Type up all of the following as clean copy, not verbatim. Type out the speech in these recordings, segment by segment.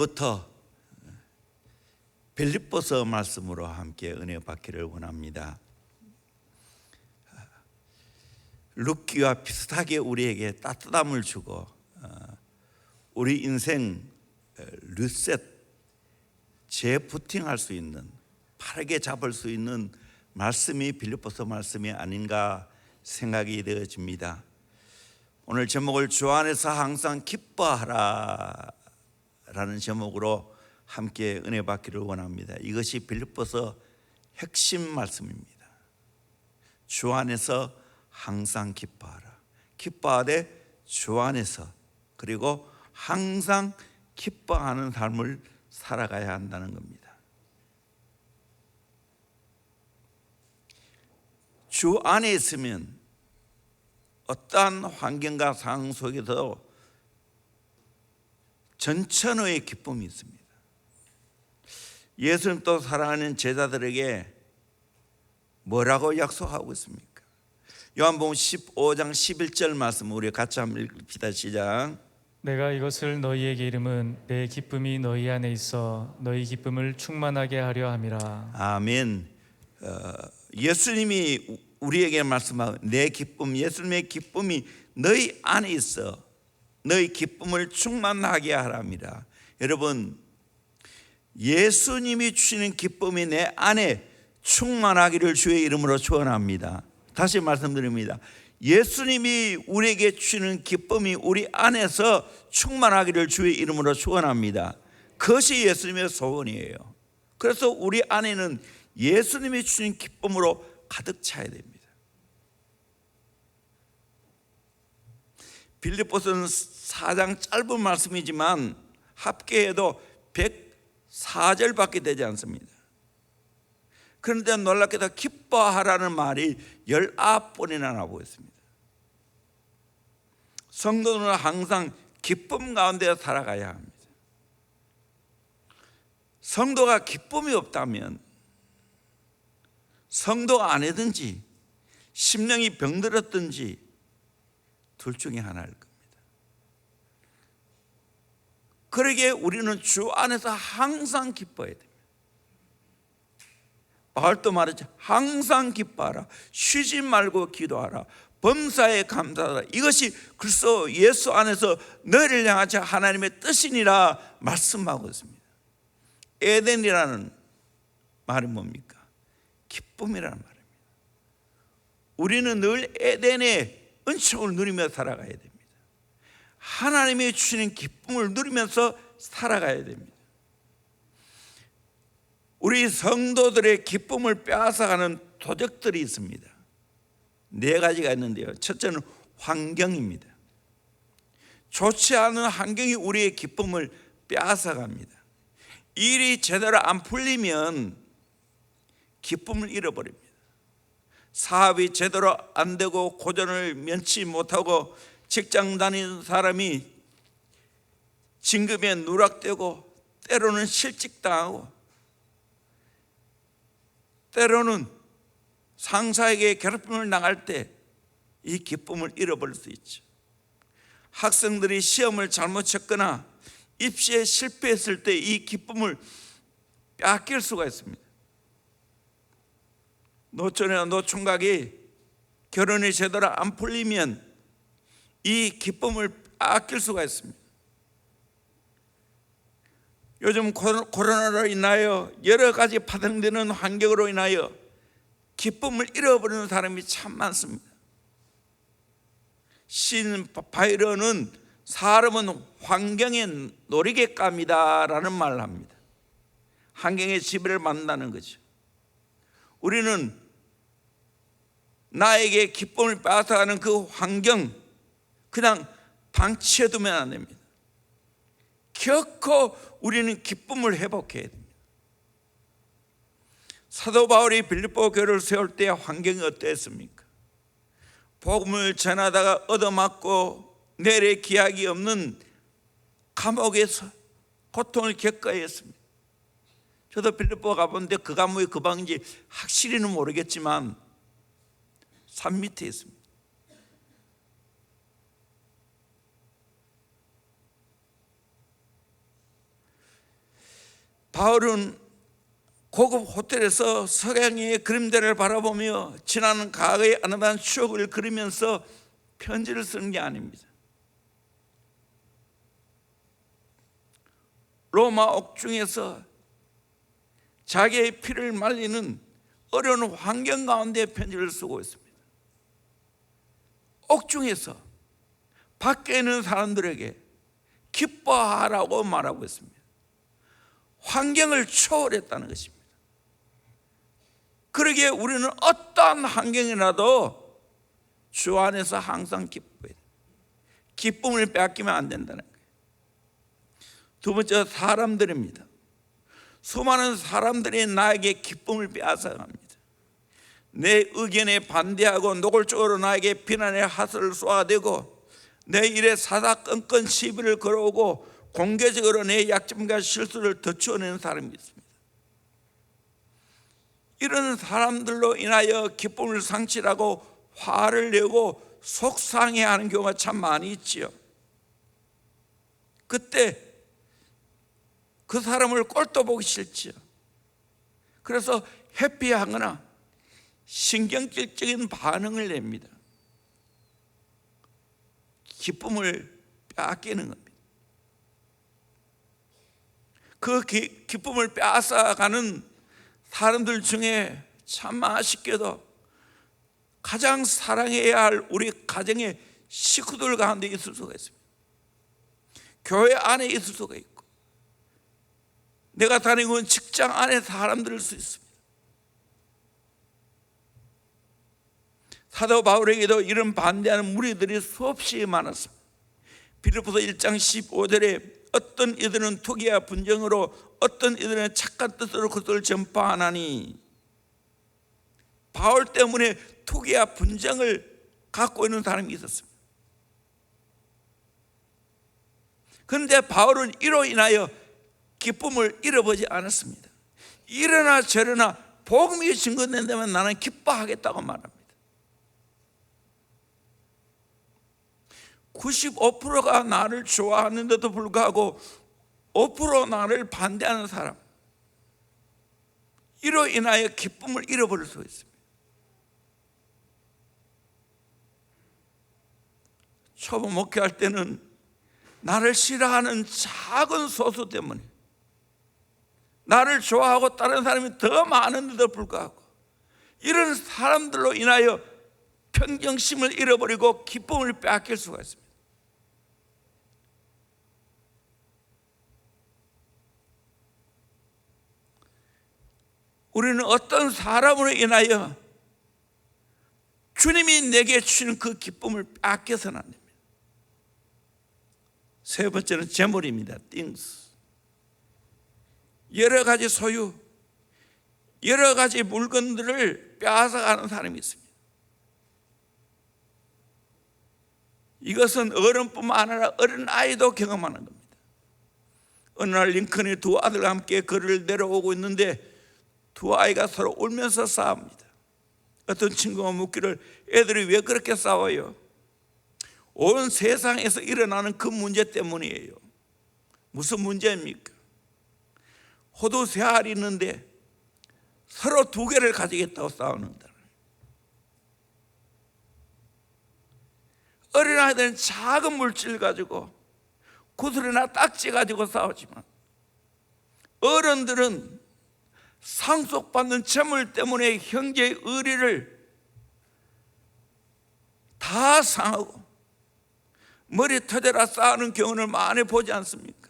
부터 빌립보서 말씀으로 함께 은혜 받기를 원합니다. 룻기와 비슷하게 우리에게 따뜻함을 주고 우리 인생 리셋 재부팅할 수 있는, 빠르게 잡을 수 있는 말씀이 빌립보서 말씀이 아닌가 생각이 되어집니다. 오늘 제목을 주 안에서 항상 기뻐하라 라는 제목으로 함께 은혜 받기를 원합니다. 이것이 빌립보서 핵심 말씀입니다. 주 안에서 항상 기뻐하라. 기뻐하되 주 안에서, 그리고 항상 기뻐하는 삶을 살아가야 한다는 겁니다. 주 안에 있으면 어떠한 환경과 상황 속에서 전천후의 기쁨이 있습니다. 예수님 또 사랑하는 제자들에게 뭐라고 약속하고 있습니까? 요한복음 15장 11절 말씀 우리 같이 한번 읽읍시다. 시작. 내가 이것을 너희에게 이름은 내 기쁨이 너희 안에 있어 너희 기쁨을 충만하게 하려 함이라. 아멘. 예수님이 우리에게 말씀하고 내 기쁨, 예수님의 기쁨이 너희 안에 있어 너희 기쁨을 충만하게 하랍니다. 여러분, 예수님이 주시는 기쁨이 내 안에 충만하기를 주의 이름으로 축원합니다. 다시 말씀드립니다. 예수님이 우리에게 주시는 기쁨이 우리 안에서 충만하기를 주의 이름으로 축원합니다. 그것이 예수님의 소원이에요. 그래서 우리 안에는 예수님이 주신 기쁨으로 가득 차야 됩니다. 빌립보서는 4장 짧은 말씀이지만 합계해도 104절밖에 되지 않습니다. 그런데 놀랍게도 기뻐하라는 말이 19번이나 나오고 있습니다. 성도는 항상 기쁨 가운데 살아가야 합니다. 성도가 기쁨이 없다면 성도가 아니든지 심령이 병들었든지 둘 중에 하나일 겁니다. 그러기에 우리는 주 안에서 항상 기뻐해야 됩니다. 바울도 말했죠. 항상 기뻐하라. 쉬지 말고 기도하라. 범사에 감사하라. 이것이 그리스도 예수 안에서 너희를 향한 하나님의 뜻이니라 말씀하고 있습니다. 에덴이라는 말이 뭡니까? 기쁨이라는 말입니다. 우리는 늘 에덴의 은총을 누리며 살아가야 됩니다. 하나님이 주시는 기쁨을 누리면서 살아가야 됩니다. 우리 성도들의 기쁨을 빼앗아가는 도적들이 있습니다. 4가지가 있는데요. 첫째는 환경입니다. 좋지 않은 환경이 우리의 기쁨을 빼앗아갑니다. 일이 제대로 안 풀리면 기쁨을 잃어버립니다. 사업이 제대로 안 되고 고전을 면치 못하고 직장 다니는 사람이 진급에 누락되고 때로는 실직당하고 때로는 상사에게 괴롭힘을 당할 때 이 기쁨을 잃어버릴 수 있죠. 학생들이 시험을 잘못 쳤거나 입시에 실패했을 때 이 기쁨을 빼앗길 수가 있습니다. 노처녀나 노총각이 결혼이 제대로 안 풀리면 이 기쁨을 빼앗길 수가 있습니다. 요즘 코로나로 인하여 여러 가지 파생되는 환경으로 인하여 기쁨을 잃어버리는 사람이 참 많습니다. 신 바이런은 사람은 환경의 놀이개감이다라는 말을 합니다. 환경의 지배를 받는다는 거죠. 우리는 나에게 기쁨을 빼앗아가는 그 환경 그냥 방치해두면 안 됩니다. 결코 우리는 기쁨을 회복해야 됩니다. 사도 바울이 빌립보 교회를 세울 때 환경이 어땠습니까? 복음을 전하다가 얻어맞고 내래 기약이 없는 감옥에서 고통을 겪어야 했습니다. 저도 빌립보 가봤는데 그 감옥이 그 방인지 확실히는 모르겠지만 산 밑에 있습니다. 바울은 고급 호텔에서 석양의 그림자를 바라보며 지나는 과거의 아름다운 추억을 그리면서 편지를 쓰는 게 아닙니다. 로마 옥중에서 자기의 피를 말리는 어려운 환경 가운데 편지를 쓰고 있습니다. 옥중에서 밖에 있는 사람들에게 기뻐하라고 말하고 있습니다. 환경을 초월했다는 것입니다. 그러기에 우리는 어떠한 환경이라도 주 안에서 항상 기뻐해야 돼요. 기쁨을 빼앗기면 안 된다는 거예요. 두 번째, 사람들입니다. 수많은 사람들이 나에게 기쁨을 빼앗아갑니다. 내 의견에 반대하고 노골적으로 나에게 비난의 하소를 쏘아대고 내 일에 사사건건 시비를 걸어오고 공개적으로 내 약점과 실수를 덧추어내는 사람이 있습니다. 이런 사람들로 인하여 기쁨을 상실하고 화를 내고 속상해하는 경우가 참 많이 있지요. 그때 그 사람을 꼴도 보기 싫지요. 그래서 회피하거나 신경질적인 반응을 냅니다. 기쁨을 빼앗기는 겁니다. 그 기쁨을 빼앗아가는 사람들 중에 참 아쉽게도 가장 사랑해야 할 우리 가정의 식구들 가운데 있을 수가 있습니다. 교회 안에 있을 수가 있고 내가 다니고 있는 직장 안에 사람들일 수 있습니다. 사도 바울에게도 이런 반대하는 무리들이 수없이 많았습니다. 빌립보서 1장 15절에 어떤 이들은 투기와 분쟁으로 어떤 이들은 착한 뜻으로 그것을 전파하나니, 바울 때문에 투기와 분쟁을 갖고 있는 사람이 있었습니다. 그런데 바울은 이로 인하여 기쁨을 잃어버리지 않았습니다. 이러나 저러나 복음이 증거된다면 나는 기뻐하겠다고 말합니다. 95%가 나를 좋아하는데도 불구하고 5% 나를 반대하는 사람, 이로 인하여 기쁨을 잃어버릴 수 있습니다. 초보 목회할 때는 나를 싫어하는 작은 소수 때문에, 나를 좋아하고 다른 사람이 더 많은데도 불구하고 이런 사람들로 인하여 평정심을 잃어버리고 기쁨을 빼앗길 수가 있습니다. 우리는 어떤 사람으로 인하여 주님이 내게 주시는 그 기쁨을 빼앗겨서는 안 됩니다. 세 번째는 재물입니다. things. 여러 가지 소유, 여러 가지 물건들을 빼앗아가는 사람이 있습니다. 이것은 어른뿐만 아니라 어린아이도 경험하는 겁니다. 어느 날 링컨이 두 아들과 함께 거리를 내려오고 있는데 두 아이가 서로 울면서 싸웁니다. 어떤 친구가 묻기를, 애들이 왜 그렇게 싸워요? 온 세상에서 일어나는 그 문제 때문이에요. 무슨 문제입니까? 호두 세 알이 있는데 서로 두 개를 가지겠다고 싸우는다. 어린아이들은 작은 물질 가지고 구슬이나 딱지 가지고 싸우지만 어른들은 상속받는 재물 때문에 형제의 의리를 다 상하고 머리 터져라 싸우는 경우를 많이 보지 않습니까?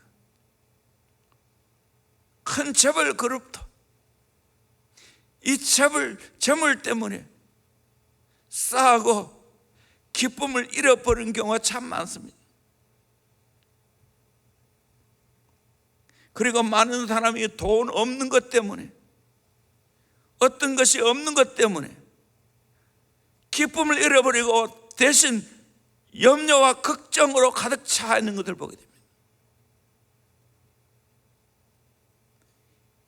큰 재벌 그룹도 이 재물 때문에 싸우고 기쁨을 잃어버린 경우가 참 많습니다. 그리고 많은 사람이 돈 없는 것 때문에, 어떤 것이 없는 것 때문에 기쁨을 잃어버리고 대신 염려와 걱정으로 가득 차 있는 것을 보게 됩니다.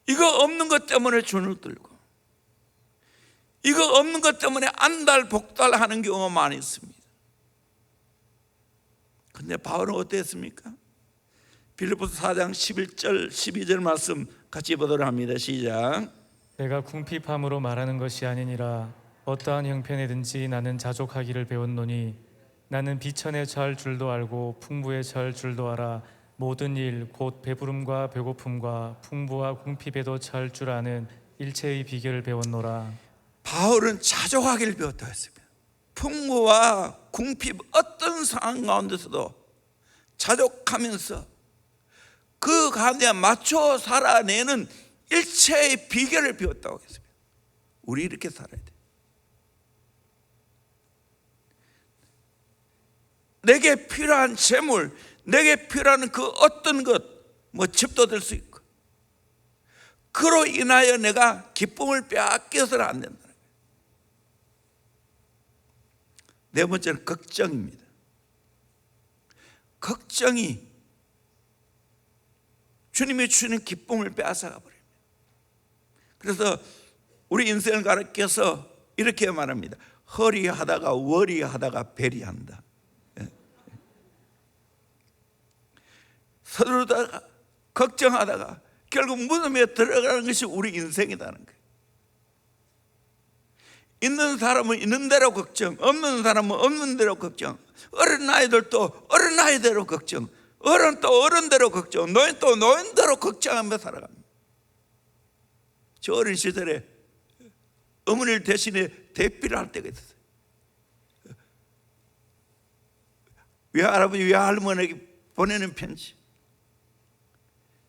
이거 없는 것 때문에 주눅 들고, 이거 없는 것 때문에 안달복달하는 경우가 많이 있습니다. 그런데 바울은 어땠습니까? 빌립보서 4장 11절 12절 말씀 같이 보도록 합니다. 시작. 내가 궁핍함으로 말하는 것이 아니니라. 어떠한 형편이든지 나는 자족하기를 배웠노니 나는 비천에 처할 줄도 알고 풍부에 처할 줄도 알아. 모든 일 곧 배부름과 배고픔과 풍부와 궁핍에도 처할 줄 아는 일체의 비결을 배웠노라. 바울은 자족하기를 배웠다고 했습니다. 풍부와 궁핍 어떤 상황 가운데서도 자족하면서 그 가운데 맞춰 살아내는 일체의 비결을 배웠다고 했습니다. 우리 이렇게 살아야 돼. 내게 필요한 재물, 내게 필요한 그 어떤 것, 뭐 집도 될 수 있고, 그로 인하여 내가 기쁨을 빼앗겨서는 안 된다. 네 번째는 걱정입니다. 걱정이 주님이 주는 기쁨을 빼앗아가 버립니다. 그래서 우리 인생을 가르쳐서 이렇게 말합니다. 허리하다가 워리하다가 베리한다. 서두르다가 걱정하다가 결국 무덤에 들어가는 것이 우리 인생이라는 거예요. 있는 사람은 있는 대로 걱정, 없는 사람은 없는 대로 걱정, 어린 아이들도 어린 아이대로 걱정, 어른 또 어른대로 걱정, 노인 또 노인대로 걱정하며 살아갑니다. 저 어린 시절에 어머니를 대신에 대피를 할 때가 있었어요. 외할아버지 외할머니에게 보내는 편지,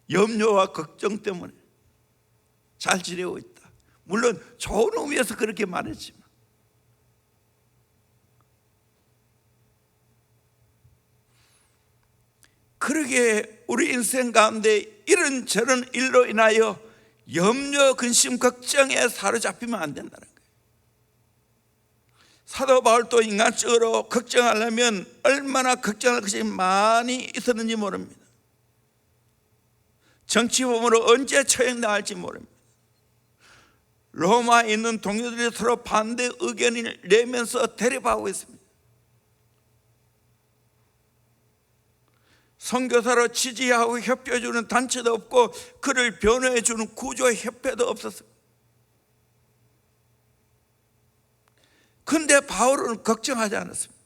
염려와 걱정 때문에 잘 지내고 있다. 물론 좋은 의미에서 그렇게 말했지만 그러게 우리 인생 가운데 이런저런 일로 인하여 염려, 근심, 걱정에 사로잡히면 안 된다는 거예요. 사도 바울도 인간적으로 걱정하려면 얼마나 걱정할 것이 많이 있었는지 모릅니다. 정치범으로 언제 처형당할지 모릅니다. 로마에 있는 동료들이 서로 반대 의견을 내면서 대립하고 있습니다. 선교사로 지지하고 협조해주는 단체도 없고 그를 변호해주는 구조협회도 없었습니다. 그런데 바울은 걱정하지 않았습니다.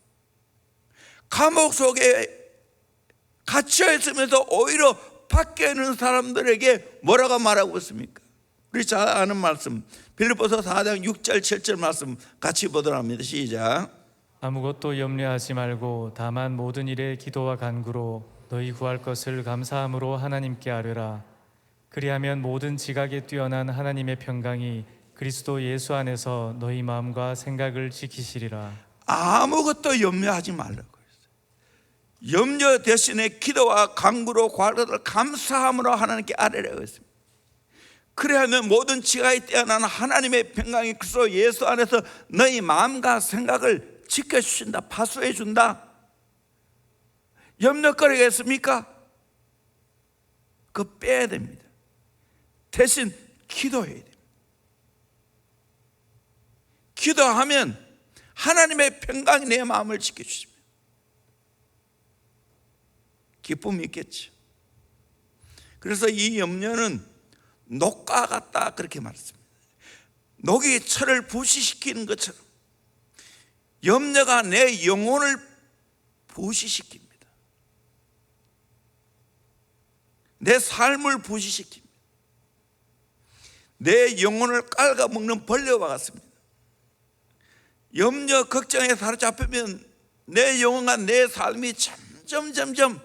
감옥 속에 갇혀 있으면서 오히려 밖에 있는 사람들에게 뭐라고 말하고 있습니까? 우리 잘 아는 말씀, 빌립보서 4장 6절 7절 말씀 같이 보도록 합니다. 시작. 아무것도 염려하지 말고 다만 모든 일에 기도와 간구로 너희 구할 것을 감사함으로 하나님께 아뢰라. 그리하면 모든 지각에 뛰어난 하나님의 평강이 그리스도 예수 안에서 너희 마음과 생각을 지키시리라. 아무것도 염려하지 말라고 했어요. 염려 대신에 기도와 간구로 구할 것을 감사함으로 하나님께 아뢰라고 했습니다. 그래야면 모든 지각에 뛰어난 하나님의 평강이 그리스도 예수 안에서 너희 마음과 생각을 지켜주신다, 파수해준다. 염려거리겠습니까? 그거 빼야 됩니다. 대신 기도해야 됩니다. 기도하면 하나님의 평강이 내 마음을 지켜주십니다. 기쁨이 있겠죠. 그래서 이 염려는 녹과 같다 그렇게 말했습니다. 녹이 철을 부시시키는 것처럼 염려가 내 영혼을 부시시킵니다. 내 삶을 부시시킵니다. 내 영혼을 깔아먹는 벌레와 같습니다. 염려, 걱정에 사로잡히면 내 영혼과 내 삶이 점점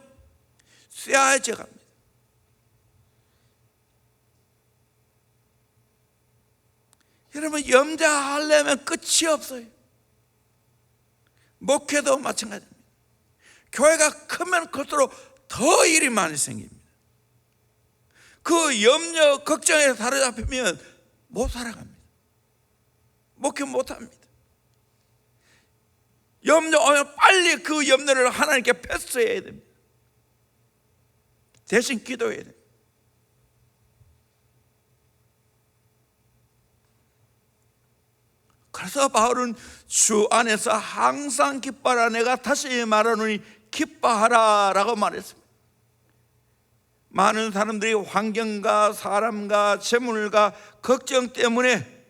쇠해져 갑니다. 여러분, 염려하려면 끝이 없어요. 목회도 마찬가지입니다. 교회가 크면 클수록 더 일이 많이 생깁니다. 그 염려, 걱정에 사로잡히면 못 살아갑니다. 목회 못합니다. 염려하면 빨리 그 염려를 하나님께 패스해야 됩니다. 대신 기도해야 됩니다. 그래서 바울은 주 안에서 항상 기뻐하라. 내가 다시 말하노니 기뻐하라 라고 말했습니다. 많은 사람들이 환경과 사람과 재물과 걱정 때문에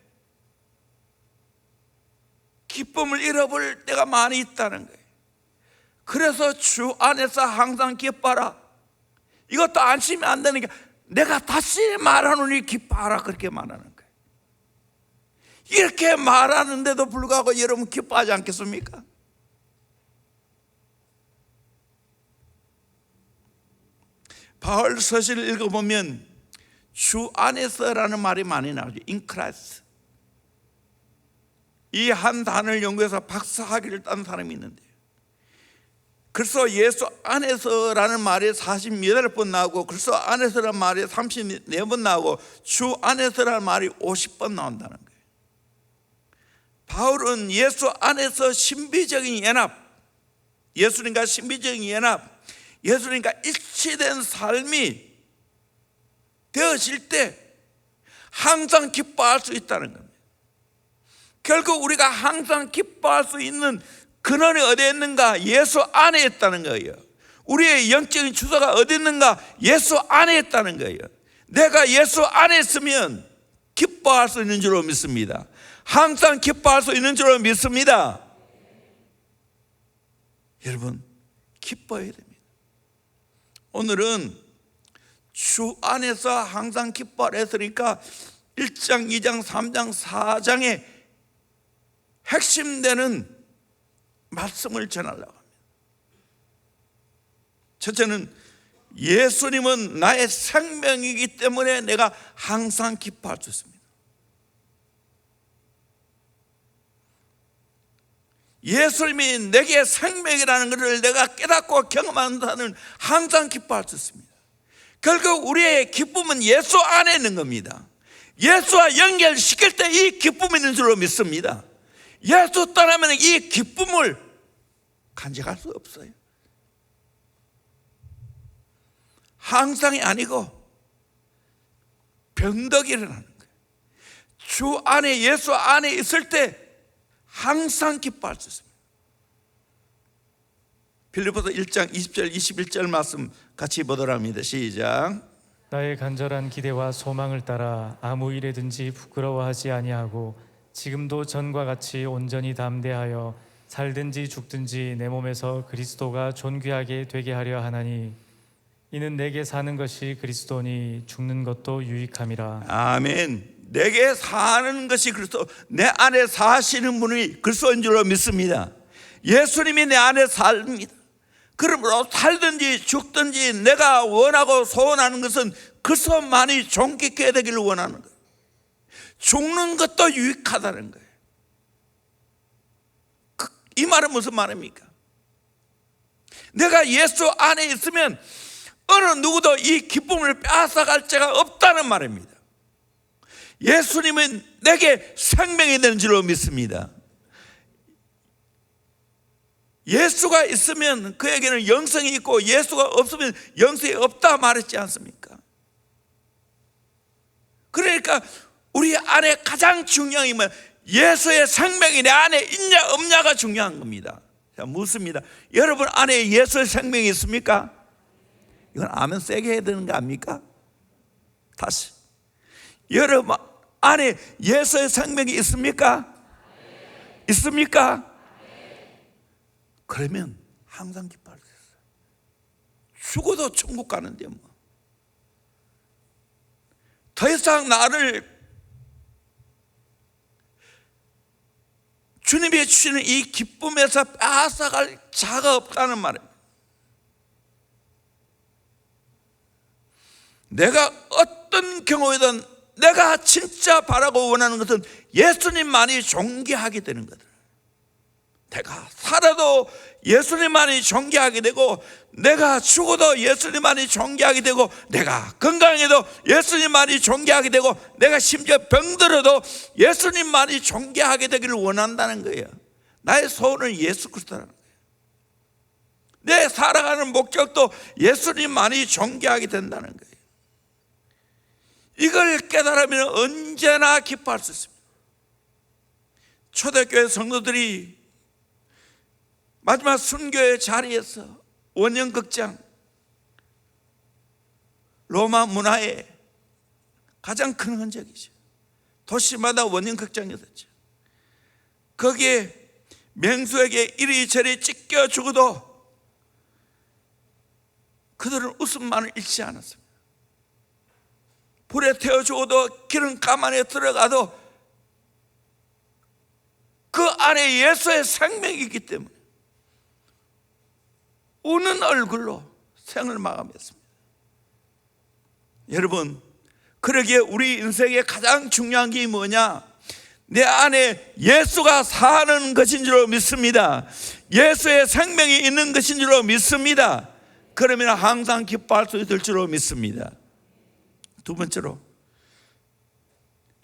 기쁨을 잃어버릴 때가 많이 있다는 거예요. 그래서 주 안에서 항상 기뻐하라. 이것도 안심이 안 되는 게, 내가 다시 말하노니 기뻐하라, 그렇게 말하는 거예요. 이렇게 말하는데도 불구하고 여러분 기뻐하지 않겠습니까? 바울 서신을 읽어보면 주 안에서라는 말이 많이 나오죠. In Christ. 이 한 단어를 연구해서 박사학위를 딴 사람이 있는데, 그래서 예수 안에서라는 말이 48번 나오고, 그래서 안에서라는 말이 34번 나오고, 주 안에서라는 말이 50번 나온다는 거예요. 바울은 예수 안에서 신비적인 연합, 예수님과 신비적인 연합, 예수님과 일치된 삶이 되어질 때 항상 기뻐할 수 있다는 겁니다. 결국 우리가 항상 기뻐할 수 있는 근원이 어디에 있는가? 예수 안에 있다는 거예요. 우리의 영적인 주소가 어디 있는가? 예수 안에 있다는 거예요. 내가 예수 안에 있으면 기뻐할 수 있는 줄로 믿습니다. 항상 기뻐할 수 있는 줄로 믿습니다. 여러분, 기뻐해야 됩니다. 오늘은 주 안에서 항상 기뻐하라 했으니까 1장, 2장, 3장, 4장의 핵심되는 말씀을 전하려고 합니다. 첫째는 예수님은 나의 생명이기 때문에 내가 항상 기뻐할 수 있습니다. 예수님이 내게 생명이라는 것을 내가 깨닫고 경험한다는 항상 기뻐할 수 있습니다. 결국 우리의 기쁨은 예수 안에 있는 겁니다. 예수와 연결시킬 때 이 기쁨이 있는 줄로 믿습니다. 예수 떠나면 이 기쁨을 간직할 수 없어요. 항상이 아니고 변덕이 일어나는 거예요. 주 안에, 예수 안에 있을 때 항상 기뻐할 수 있습니다. 빌립보서 1장 20절 21절 말씀 같이 보도록 합니다. 시작. 나의 간절한 기대와 소망을 따라 아무 일에든지 부끄러워하지 아니하고 지금도 전과 같이 온전히 담대하여 살든지 죽든지 내 몸에서 그리스도가 존귀하게 되게 하려 하나니 이는 내게 사는 것이 그리스도니 죽는 것도 유익함이라. 아멘. 내게 사는 것이 그리스도, 내 안에 사시는 분이 그리스도인 줄로 믿습니다. 예수님이 내 안에 삽니다. 그러므로 살든지 죽든지 내가 원하고 소원하는 것은 그리스도만이 존귀케 되기를 원하는 거예요. 죽는 것도 유익하다는 거예요. 이 말은 무슨 말입니까? 내가 예수 안에 있으면 어느 누구도 이 기쁨을 빼앗아갈 자가 없다는 말입니다. 예수님은 내게 생명이 되는 줄로 믿습니다. 예수가 있으면 그에게는 영생이 있고 예수가 없으면 영생이 없다 말했지 않습니까? 그러니까 우리 안에 가장 중요한 게 뭐예요? 예수의 생명이 내 안에 있냐 없냐가 중요한 겁니다. 자, 묻습니다. 여러분 안에 예수의 생명이 있습니까? 이건 아멘 세게 해야 되는 거 아닙니까? 다시, 여러분 안에 예수의 생명이 있습니까? 있습니까? 그러면 항상 기뻐할 수 있어요. 죽어도 천국 가는데 뭐. 더 이상 나를 주님이 주시는 이 기쁨에서 빼앗아갈 자가 없다는 말입니다. 내가 어떤 경우에든 내가 진짜 바라고 원하는 것은 예수님만이 존귀하게 되는 거다. 내가 살아도 예수님만이 존귀하게 되고, 내가 죽어도 예수님만이 존귀하게 되고, 내가 건강해도 예수님만이 존귀하게 되고, 내가 심지어 병들어도 예수님만이 존귀하게 되기를 원한다는 거예요. 나의 소원은 예수 그리스도라는 거예요. 내 살아가는 목적도 예수님만이 존귀하게 된다는 거예요. 이걸 깨달으면 언제나 기뻐할 수 있습니다. 초대교회 성도들이 마지막 순교의 자리에서 원년극장 로마 문화의 가장 큰 흔적이죠. 도시마다 원형 극장이 있었죠. 거기에 맹수에게 이리저리 찢겨 죽어도 그들은 웃음만을 잃지 않았습니다. 불에 태워 죽어도 기름감 안에 들어가도 그 안에 예수의 생명이 있기 때문에 우는 얼굴로 생을 마감했습니다. 여러분, 그러기에 우리 인생의 가장 중요한 게 뭐냐? 내 안에 예수가 사는 것인 줄로 믿습니다. 예수의 생명이 있는 것인 줄로 믿습니다. 그러면 항상 기뻐할 수 있을 줄로 믿습니다. 두 번째로,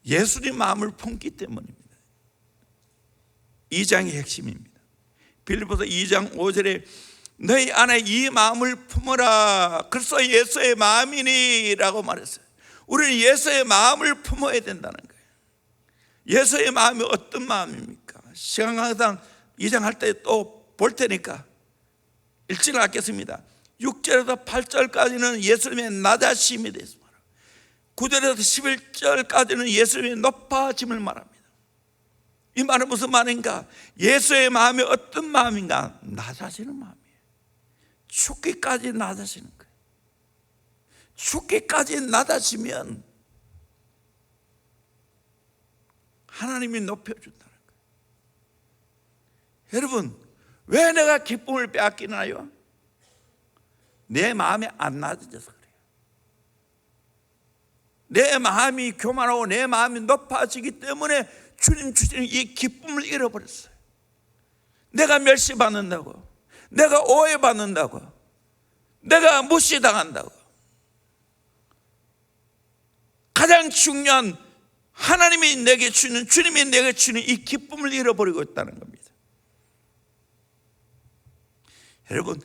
예수님 마음을 품기 때문입니다. 2장의 핵심입니다. 빌립보서 2장 5절에 너희 안에 이 마음을 품어라. 그래서 예수의 마음이니 라고 말했어요. 우리는 예수의 마음을 품어야 된다는 거예요. 예수의 마음이 어떤 마음입니까? 시간 강당 2장 할 때 또 볼 테니까 읽지는 않겠습니다. 6절에서 8절까지는 예수님의 낮아심에 대해서 말합니다. 9절에서 11절까지는 예수님의 높아짐을 말합니다. 이 말은 무슨 말인가? 예수의 마음이 어떤 마음인가? 낮아지는 마음이에요. 죽기까지 낮아지는 거예요. 죽기까지 낮아지면 하나님이 높여준다는 거예요. 여러분, 왜 내가 기쁨을 빼앗기나요? 내 마음이 안 낮아져서 그래요. 내 마음이 교만하고 내 마음이 높아지기 때문에 주님 이 기쁨을 잃어버렸어요. 내가 멸시받는다고, 내가 오해받는다고, 내가 무시당한다고, 가장 중요한 하나님이 내게 주는, 주님이 내게 주는 이 기쁨을 잃어버리고 있다는 겁니다. 여러분,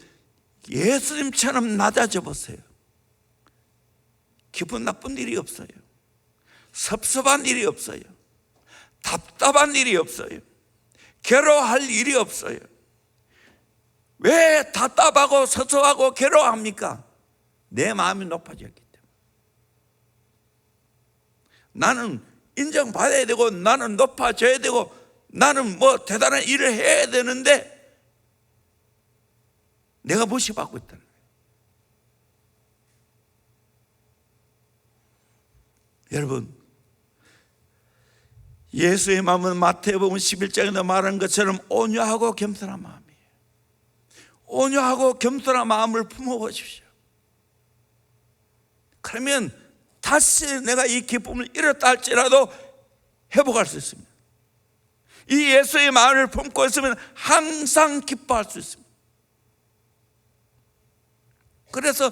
예수님처럼 낮아져 보세요. 기분 나쁜 일이 없어요. 섭섭한 일이 없어요. 답답한 일이 없어요. 괴로워할 일이 없어요. 왜 답답하고 섭섭하고 괴로워합니까? 내 마음이 높아졌기 때문에. 나는 인정받아야 되고, 나는 높아져야 되고, 나는 뭐 대단한 일을 해야 되는데 내가 무시받고 있다는 거예요. 여러분, 예수의 마음은 마태복음 11장에도 말한 것처럼 온유하고 겸손한 마음이에요. 온유하고 겸손한 마음을 품어보십시오. 그러면 다시 내가 이 기쁨을 잃었다 할지라도 회복할 수 있습니다. 이 예수의 마음을 품고 있으면 항상 기뻐할 수 있습니다. 그래서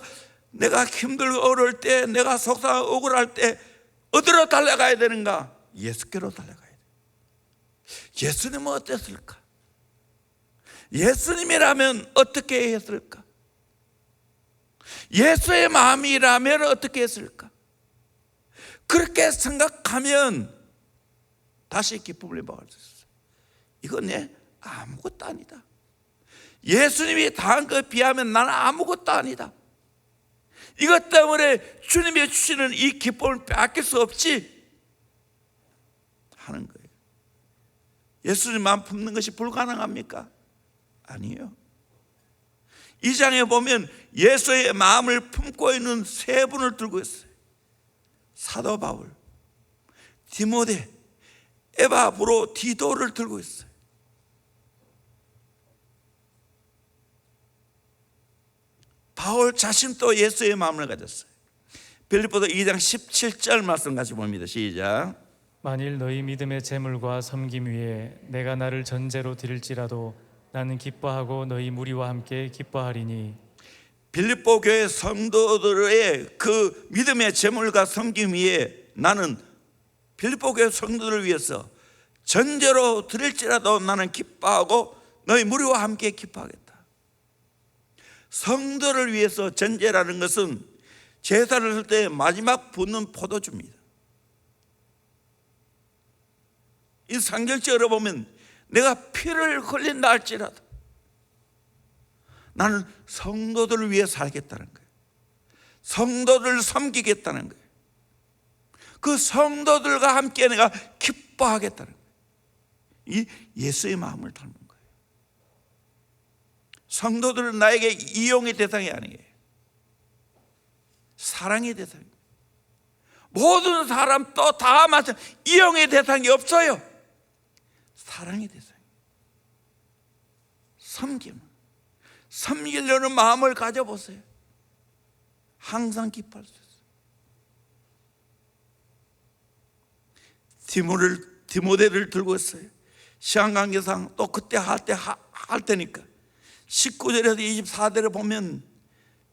내가 힘들고 어려울 때, 내가 속상하고 억울할 때 어디로 달려가야 되는가? 예수께로 달려가야 돼요. 예수님은 어땠을까? 예수님이라면 어떻게 했을까? 예수의 마음이라면 어떻게 했을까? 그렇게 생각하면 다시 기쁨을 회복할 수 있어요. 이건 내 아무것도 아니다. 예수님이 다한 것에 비하면 나는 아무것도 아니다. 이것 때문에 주님이 주시는 이 기쁨을 빼앗길 수 없지 하는 거예요. 예수님 마음 품는 것이 불가능합니까? 아니에요. 이 장에 보면 예수의 마음을 품고 있는 세 분을 들고 있어요. 사도 바울, 디모데, 에바브로 디도를 들고 있어요. 바울 자신도 예수의 마음을 가졌어요. 빌립보서 2장 17절 말씀 같이 봅니다. 시작. 만일 너희 믿음의 재물과 섬김 위에 내가 나를 전제로 드릴지라도 나는 기뻐하고 너희 무리와 함께 기뻐하리니. 빌립보 교회 성도들의 그 믿음의 재물과 섬김 위에 나는 빌립보 교회 성도들을 위해서 전제로 드릴지라도 나는 기뻐하고 너희 무리와 함께 기뻐하겠다. 성도를 위해서 전제라는 것은 제사를 할 때 마지막 붓는 포도주입니다. 이 상경적으로 보면 내가 피를 흘린다 할지라도 나는 성도들을 위해 살겠다는 거예요. 성도들 섬기겠다는 거예요. 그 성도들과 함께 내가 기뻐하겠다는 거예요. 이 예수의 마음을 닮은 거예요. 성도들은 나에게 이용의 대상이 아니에요. 사랑의 대상이에요. 모든 사람 또 다 마찬가지. 이용의 대상이 없어요. 사랑의 대상이에요. 섬기려는 마음을 가져보세요. 항상 기뻐할 수 있어요. 디모데를 들고 있어요. 시간관계상 또 그때 할 테니까 19절에서 24절을 보면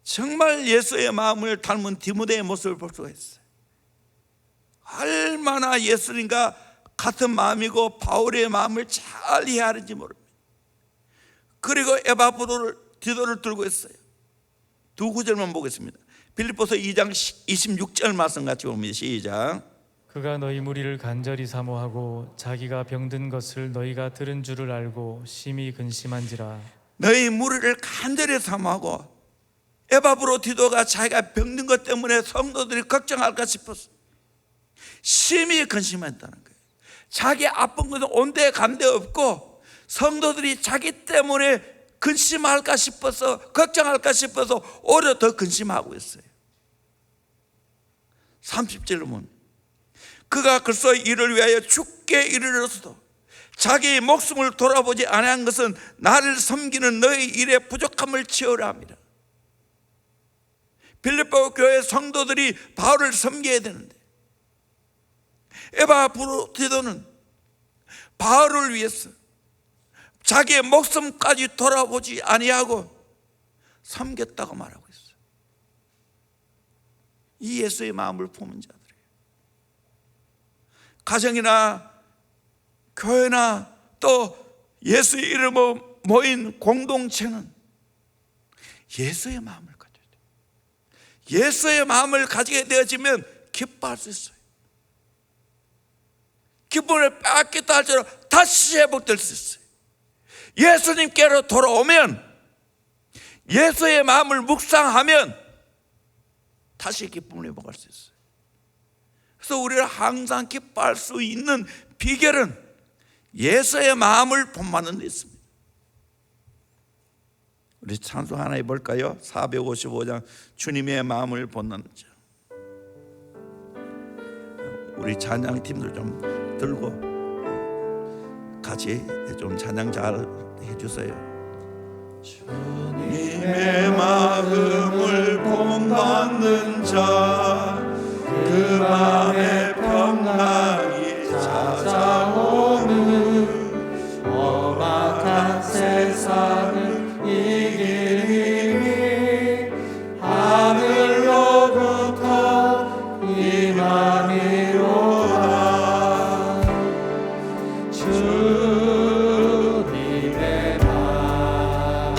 정말 예수의 마음을 닮은 디모데의 모습을 볼 수가 있어요. 얼마나 예수님과 같은 마음이고 바울의 마음을 잘 이해하는지 모릅니다. 그리고 에바브로디도를 들고 있어요. 두 구절만 보겠습니다. 빌립보서 2장 26절 말씀 같이 봅니다. 시작. 그가 너희 무리를 간절히 사모하고 자기가 병든 것을 너희가 들은 줄을 알고 심히 근심한지라. 너희 무리를 간절히 사모하고, 에바브로디도가 자기가 병든 것 때문에 성도들이 걱정할까 싶어서 심히 근심했다는 거예요. 자기 아픈 것은 온데 간데 없고 성도들이 자기 때문에 근심할까 싶어서, 걱정할까 싶어서 오히려 더 근심하고 있어요. 30절로 보면 그가 글쎄 이를 위하여 죽게 이르러서도 자기 목숨을 돌아보지 아니한 것은 나를 섬기는 너희 일의 부족함을 채우려 합니다. 빌립보 교회 성도들이 바울을 섬겨야 되는데 에바브로디도는 바울을 위해서 자기의 목숨까지 돌아보지 아니하고 섬겼다고 말하고 있어요. 이 예수의 마음을 품은 자들이에요. 가정이나 교회나 또 예수의 이름으로 모인 공동체는 예수의 마음을 가져야 돼요. 예수의 마음을 가지게 되어지면 기뻐할 수 있어요. 기쁨을 빼앗겠다 할지라도 다시 회복될 수 있어요. 예수님께로 돌아오면, 예수의 마음을 묵상하면 다시 기쁨을 회복할 수 있어요. 그래서 우리가 항상 기뻐할 수 있는 비결은 예수의 마음을 본받는 데 있습니다. 우리 찬송 하나 해볼까요? 455장 주님의 마음을 본받는 자. 우리 찬양팀들 좀 들고 같이 좀 찬양 잘 해주세요. 주님의 마음을 본받는 자, 그 맘에 평강이 찾아오는 험악한 세상을 이길 힘이 하늘로부터 임함이로다. 주님의 마음을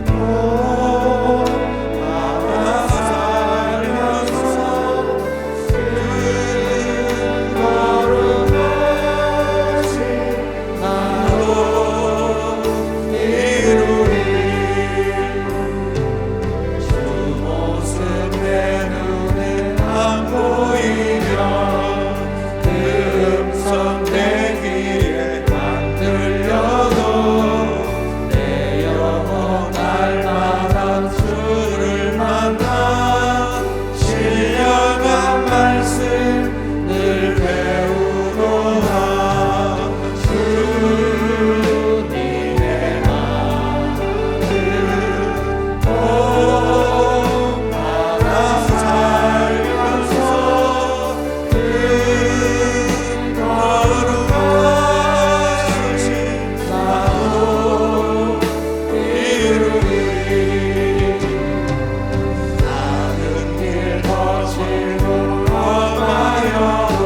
본받아 살면서 그 거룩하신 나로 이루리. 주 모습 내 눈에 안 보이며 그 음성 내 귀에 안 들려도 내 영혼 날마다 주를 만나 신령한 말씀 늘 배우노라. 주님의 마음을 본받아 살면서 그 거룩하신 나도 이루리. 나는 길 거칠고 험하여도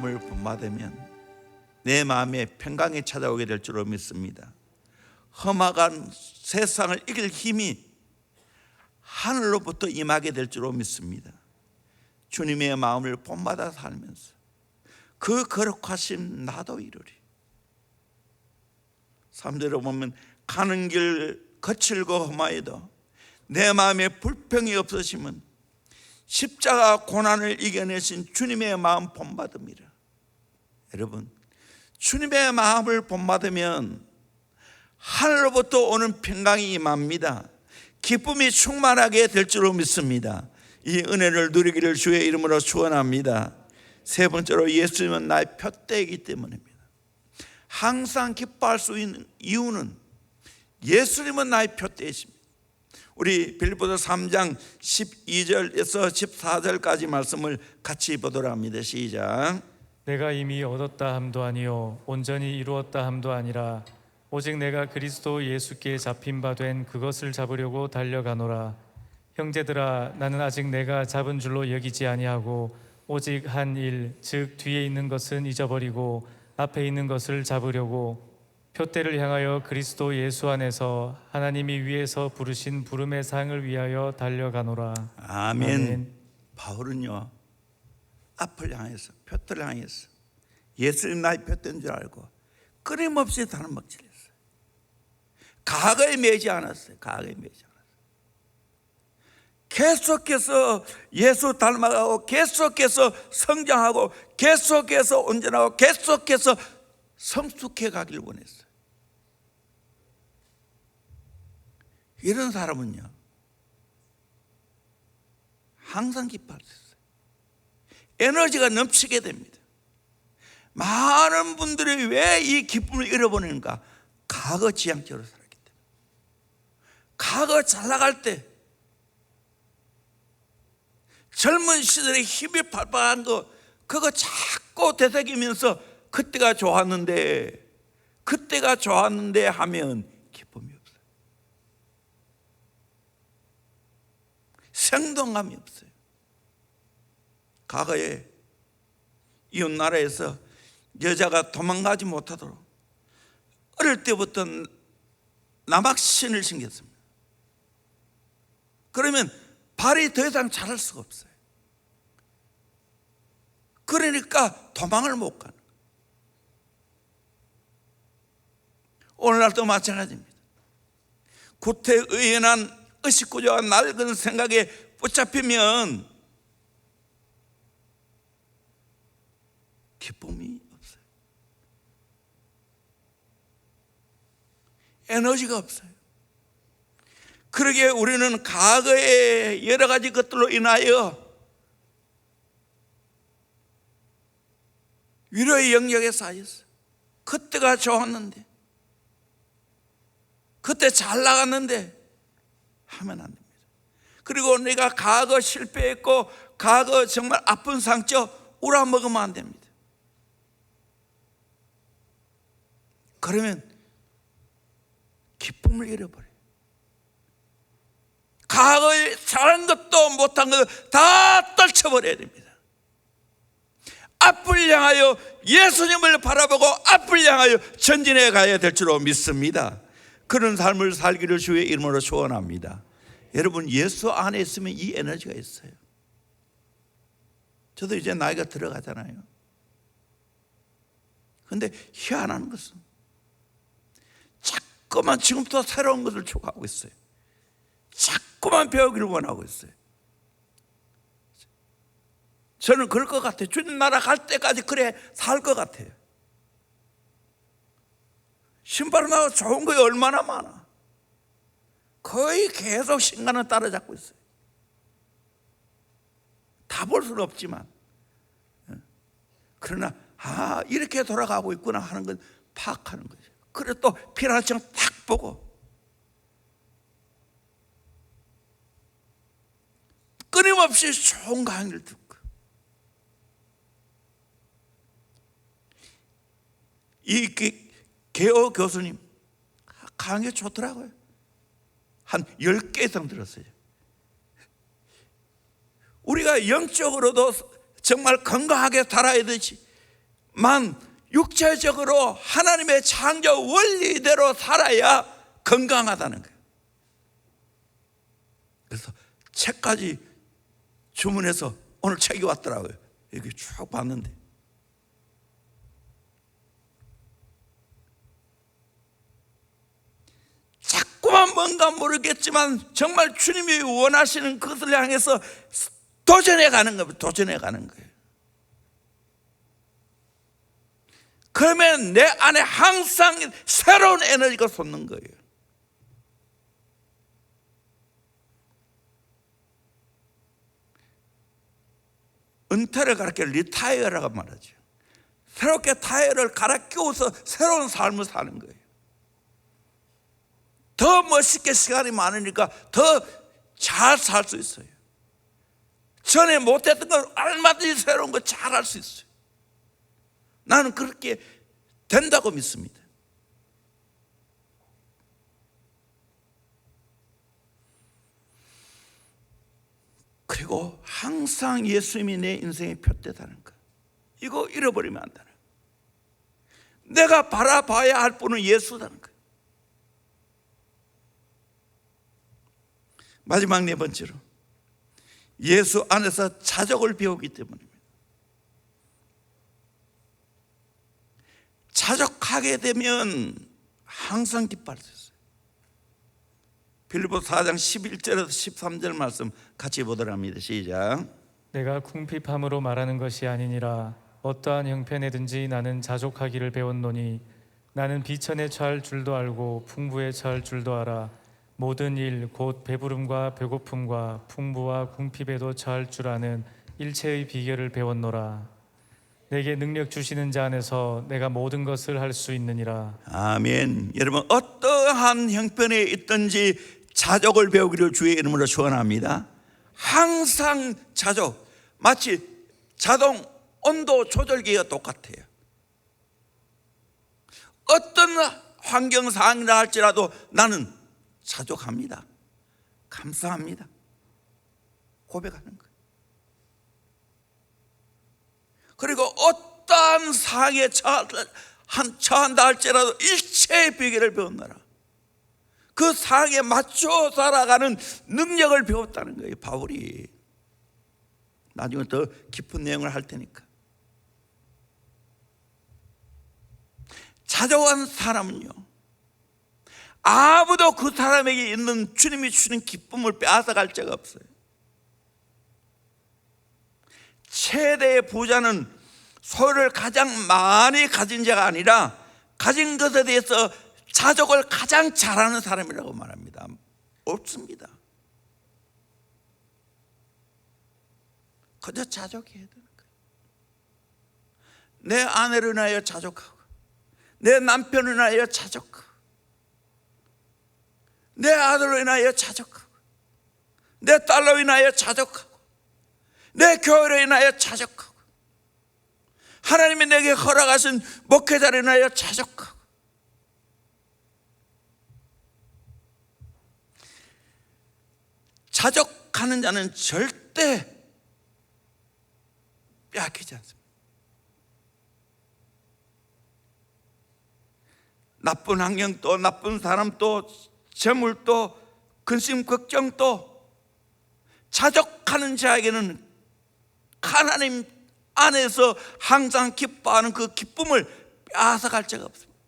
마음을 본받으면 내 마음에 평강이 찾아오게 될 줄로 믿습니다. 험악한 세상을 이길 힘이 하늘로부터 임하게 될 줄로 믿습니다. 주님의 마음을 본받아 살면서 그 거룩하심 나도 이루리. 3절에 보면 가는 길 거칠고 험하여도 내 마음에 불평이 없으시면 십자가 고난을 이겨내신 주님의 마음 본받음이라. 여러분, 주님의 마음을 본받으면 하늘로부터 오는 평강이 임합니다. 기쁨이 충만하게 될 줄로 믿습니다. 이 은혜를 누리기를 주의 이름으로 축원합니다. 세 번째로, 예수님은 나의 표대이기 때문입니다. 항상 기뻐할 수 있는 이유는 예수님은 나의 표대이십니다. 우리 빌립보서 3장 12절에서 14절까지 말씀을 같이 보도록 합니다. 시작. 내가 이미 얻었다 함도 아니요 온전히 이루었다 함도 아니라 오직 내가 그리스도 예수께 잡힌 바 된 그것을 잡으려고 달려가노라. 형제들아, 나는 아직 내가 잡은 줄로 여기지 아니하고 오직 한 일, 즉 뒤에 있는 것은 잊어버리고 앞에 있는 것을 잡으려고 표대를 향하여 그리스도 예수 안에서 하나님이 위에서 부르신 부름의 상을 위하여 달려가노라. 아멘. 바울은요, 앞을 향해서, 표대를 향해서 예수님 나의 표대인 줄 알고 끊임없이 단언박질했어요. 과거에 매지 않았어요. 과거에 매지 않았어요. 계속해서 예수 닮아가고 계속해서 성장하고 계속해서 온전하고 계속해서 성숙해 가길 원했어요. 이런 사람은요, 항상 기뻐할 수 있어요. 에너지가 넘치게 됩니다. 많은 분들이 왜 이 기쁨을 잃어버리는가? 과거 지향적으로 살았기 때문에. 과거 잘 나갈 때, 젊은 시절에 힘이 발발한 거, 그거 자꾸 되새기면서 그때가 좋았는데 하면 기쁨이 없어요. 생동감이 없어요. 과거에 이웃 나라에서 여자가 도망가지 못하도록 어릴 때부터 남학신을 신겼습니다. 그러면 발이 더 이상 자랄 수가 없어요. 그러니까 도망을 못 가는 거예요. 오늘날도 마찬가지입니다. 구태의연한 의식구조와 낡은 생각에 붙잡히면 기쁨이 없어요. 에너지가 없어요. 그러기에 우리는 과거의 여러 가지 것들로 인하여 위로의 영역에 쌓였어요. 그때가 좋았는데, 그때 잘 나갔는데 하면 안 됩니다. 그리고 내가 과거 실패했고 과거 정말 아픈 상처 우라먹으면 안 됩니다. 그러면 기쁨을 잃어버려요. 과거에 잘한 것도 못한 것도 다 떨쳐버려야 됩니다. 앞을 향하여 예수님을 바라보고 앞을 향하여 전진해 가야 될 줄로 믿습니다. 그런 삶을 살기를 주의 이름으로 축원합니다. 여러분, 예수 안에 있으면 이 에너지가 있어요. 저도 이제 나이가 들어가잖아요. 그런데 희한한 것은 자꾸만 지금부터 새로운 것을 추구하고 있어요. 자꾸만 배우기를 원하고 있어요. 저는 그럴 것 같아요. 주님 나라 갈 때까지 그래 살 것 같아요. 신발을 나고 좋은 거 얼마나 많아. 거의 계속 신간을 따라잡고 있어요. 다 볼 수는 없지만, 그러나 이렇게 돌아가고 있구나 하는 건 파악하는 거죠. 그래 또 피라청 딱 보고 끊임없이 좋은 강의를 듣고, 이 개오 교수님 강의 좋더라고요. 한 10개 이상 들었어요. 우리가 영적으로도 정말 건강하게 살아야 되지, 육체적으로 하나님의 창조 원리대로 살아야 건강하다는 거예요. 그래서 책까지 주문해서 오늘 책이 왔더라고요. 여기 쭉 봤는데 자꾸만 뭔가 모르겠지만 정말 주님이 원하시는 것을 향해서 도전해 가는 겁니다. 도전해 가는 거예요. 그러면 내 안에 항상 새로운 에너지가 솟는 거예요. 은퇴를 가르쳐 리타이어라고 말하죠. 새롭게 타이어를 갈아 끼워서 새로운 삶을 사는 거예요. 더 멋있게 시간이 많으니까 더 잘 살 수 있어요. 전에 못했던 걸 얼마든지 새로운 거 잘 할 수 있어요. 나는 그렇게 된다고 믿습니다. 그리고 항상 예수님이 내 인생의 표대다는 것, 이거 잃어버리면 안 되는 거예요. 내가 바라봐야 할 분은 예수라는 거예요. 마지막 네 번째로, 예수 안에서 자족을 배우기 때문입니다. 자족하게 되면 항상 기뻐할 수 있어요. 빌립보서 4장 11절에서 13절 말씀 같이 보도록 합니다. 시작. 내가 궁핍함으로 말하는 것이 아니니라. 어떠한 형편에든지 나는 자족하기를 배웠노니 나는 비천에 처할 줄도 알고 풍부에 처할 줄도 알아. 모든 일 곧 배부름과 배고픔과 풍부와 궁핍에도 처할 줄 아는 일체의 비결을 배웠노라. 내게 능력 주시는 자 안에서 내가 모든 것을 할 수 있느니라. 아멘. 여러분, 어떠한 형편에 있든지 자족을 배우기를 주의 이름으로 축원합니다. 항상 자족, 마치 자동 온도 조절기가 똑같아요. 어떤 환경 상황이라 할지라도 나는 자족합니다. 감사합니다. 고백하는 거예요. 그리고 어떠한 상황에 처한다 할지라도 일체의 비결을 배웠노라. 그 상황에 맞춰 살아가는 능력을 배웠다는 거예요, 바울이. 나중에 더 깊은 내용을 할 테니까. 자족한 사람은요, 아무도 그 사람에게 있는 주님이 주는 기쁨을 빼앗아갈 자가 없어요. 최대의 부자는 소유를 가장 많이 가진 자가 아니라 가진 것에 대해서 자족을 가장 잘하는 사람이라고 말합니다. 없습니다. 그저 자족해야 되는 거예요. 내 아내를 인하여 자족하고, 내 남편을 인하여 자족하고, 내 아들로 인하여 자족하고, 내 딸로 인하여 자족하고, 내 교회로 인하여 자족하고, 하나님이 내게 허락하신 목회자로 인하여 자족하고. 자족하는 자는 절대 빼앗기지 않습니다. 나쁜 환경도, 나쁜 사람도, 재물도, 근심 걱정도 자족하는 자에게는 하나님 안에서 항상 기뻐하는 그 기쁨을 빼앗아갈 자가 없습니다.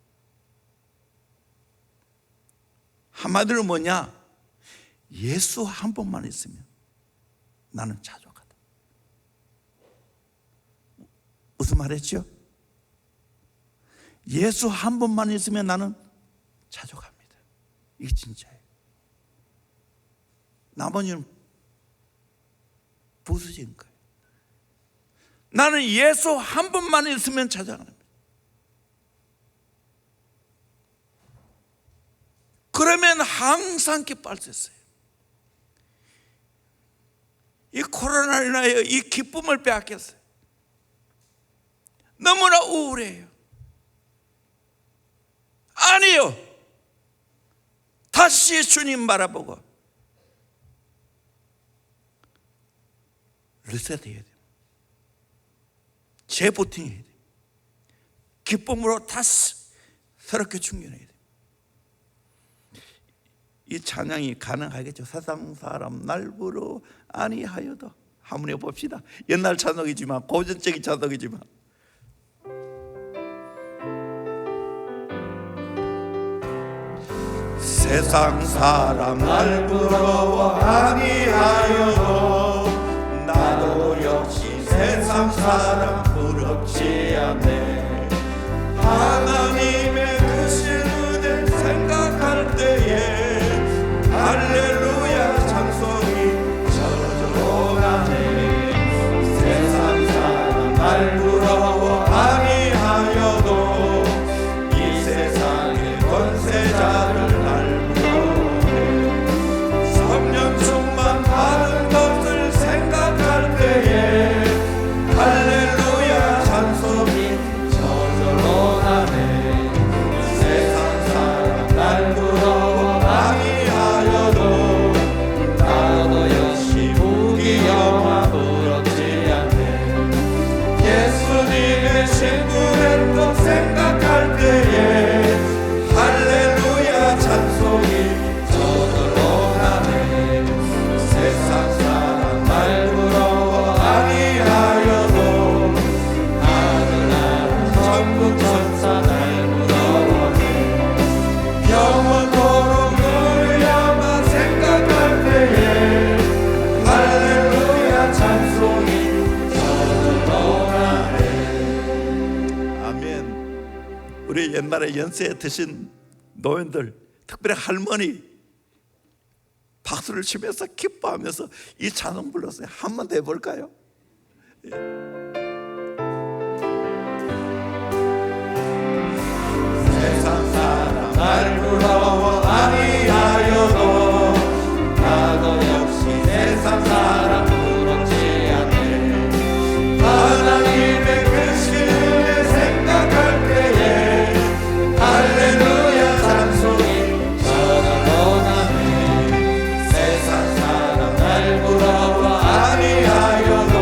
한마디로 뭐냐? 예수 한 번만 있으면 나는 자족하다. 무슨 말했죠? 예수 한 번만 있으면 나는 자족합니다. 이게 진짜예요. 나머지는 부수진 거예요. 나는 예수 한 번만 있으면 자족합니다. 그러면 항상 기뻐할 수 있어요. 이 코로나로 인하여 이 기쁨을 빼앗겼어요. 너무나 우울해요. 아니요, 다시 주님 바라보고 리셋해야 돼요. 재부팅해야 돼요. 기쁨으로 다시 새롭게 충전해야 돼요. 이 찬양이 가능하겠죠. 세상 사람 날 부러 아니하여도. 한번 해봅시다. 옛날 찬송이지만, 고전적인 찬송이지만, 세상 사람 날 부러워 아니하여도 나도 역시 세상 사람 부럽지 않네. 하나님의 크신 은혜 생각할 때에 할렐루야 찬송이 저절로 가네. 세상 사람 날 부러워 아니하여도 이 세상의 권세자를 날 부러워해. 성령 충만 받은 것을 생각할 때에 할렐루야 찬송이 저절로 나네. 세상 사람 날 부러워 아니하여도 나도 역시 무기영화 부럽지 않네. 예수님의 신부된 것 생각할 때에 할렐루야 찬송이 저절로 나네. 세상 사람 날 부러워 아니하여도 하늘나라 천국 천사 날 부러워해. 영원토록 누려만 생각할 때에 할렐루야 찬송이 저절로 나네. 아멘. 우리 옛날에 연세 드신 노인들, 특별히 할머니 박수를 치면서 기뻐하면서 이 찬송 불렀어요. 한 번 더 해볼까요? 세상 사람 날 부러워 아니하여도 나도 역시 세상 사람 부럽지 않네. 하나님의 크신 은혜 생각할 때에 할렐루야 찬송이 저절로 나네. 세상 사람 날 부러워 아니하여도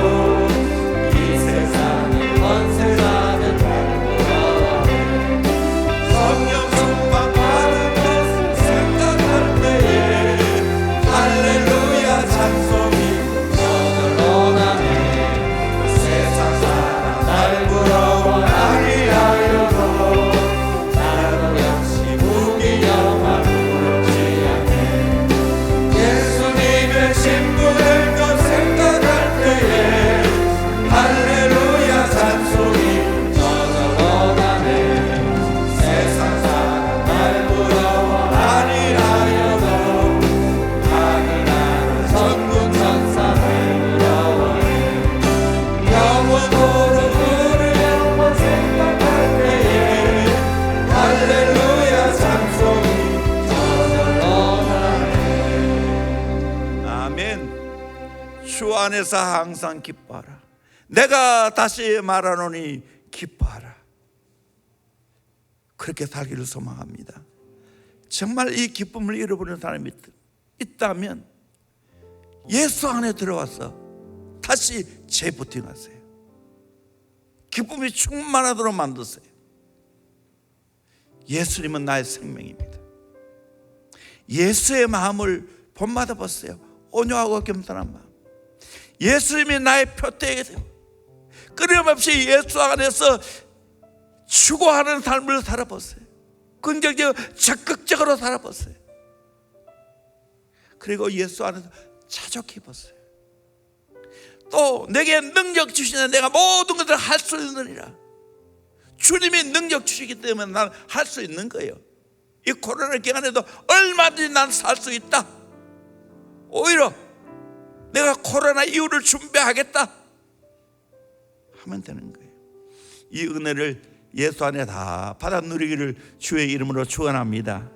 이 세상의 권세자들 날 부러워해. 성령 충만 받은 것을 생각할 때에 할렐루야 찬송이 저절로 나네. 세상 사람 날 부러워 아니하여도 나도 역시 무기영화 부럽지 않네. 예수님의 신부된 것 생각할 때에 할렐루야 찬송이 저절로 나네. 세상 사람 날 부러워 아니하여도 하늘나라 천국 천사 날 부러워해. 영원토록 누리려만 생각할 때에 할렐루야 찬송이 저절로 나네. 아멘. 주 안에서 항상 기뻐하라. 내가 다시 말하노니 기뻐하라. 그렇게 살기를 소망합니다. 정말 이 기쁨을 잃어버리는 사람이 있다면 예수 안에 들어와서 다시 재부팅하세요. 기쁨이 충만하도록 만드세요. 예수님은 나의 생명입니다. 예수의 마음을 본받아 보세요. 온유하고 겸손한 마음. 예수님이 나의 표대가 되고 끊임없이 예수 안에서 추구하는 삶을 살아보세요. 긍정적으로 적극적으로 살아보세요. 그리고 예수 안에서 자족해 보세요. 또 내게 능력 주시는 내가 모든 것을 할 수 있느니라. 주님이 능력 주시기 때문에 난 할 수 있는 거예요. 이 코로나 기간에도 얼마든지 난 살 수 있다. 오히려 내가 코로나 이후를 준비하겠다 하면 되는 거예요. 이 은혜를 예수 안에 다 받아 누리기를 주의 이름으로 축원합니다.